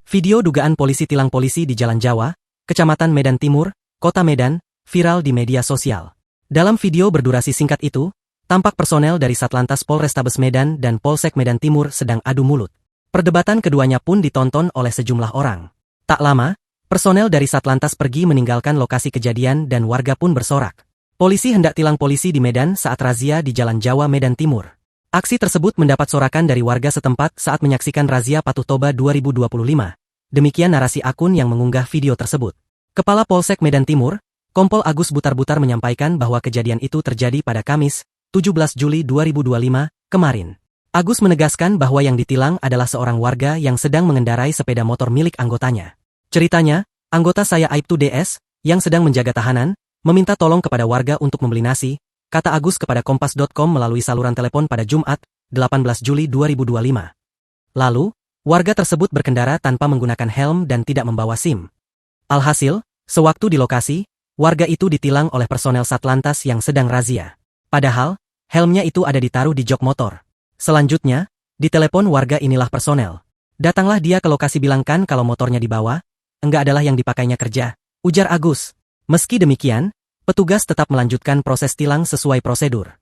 Video dugaan polisi tilang polisi di Jalan Jawa, Kecamatan Medan Timur, Kota Medan, viral di media sosial. Dalam video berdurasi singkat itu, tampak personel dari Satlantas Polrestabes Medan dan Polsek Medan Timur sedang adu mulut. Perdebatan keduanya pun ditonton oleh sejumlah orang. Tak lama, personel dari Satlantas pergi meninggalkan lokasi kejadian dan warga pun bersorak. Polisi hendak tilang polisi di Medan saat razia di Jalan Jawa Medan Timur. Aksi tersebut mendapat sorakan dari warga setempat saat menyaksikan razia Patuh Toba 2025. Demikian narasi akun yang mengunggah video tersebut. Kepala Polsek Medan Timur, Kompol Agus Butar-Butar menyampaikan bahwa kejadian itu terjadi pada Kamis, 17 Juli 2025, kemarin. Agus menegaskan bahwa yang ditilang adalah seorang warga yang sedang mengendarai sepeda motor milik anggotanya. Ceritanya, anggota saya Aibtu DS, yang sedang menjaga tahanan, meminta tolong kepada warga untuk membeli nasi, kata Agus kepada Kompas.com melalui saluran telepon pada Jumat, 18 Juli 2025. Lalu, warga tersebut berkendara tanpa menggunakan helm dan tidak membawa SIM. Alhasil, sewaktu di lokasi, warga itu ditilang oleh personel Satlantas yang sedang razia. Padahal, helmnya itu ada ditaruh di jok motor. Selanjutnya, ditelepon warga inilah personel. Datanglah dia ke lokasi bilangkan kalau motornya dibawa, enggak adalah yang dipakainya kerja, ujar Agus. Meski demikian, petugas tetap melanjutkan proses tilang sesuai prosedur.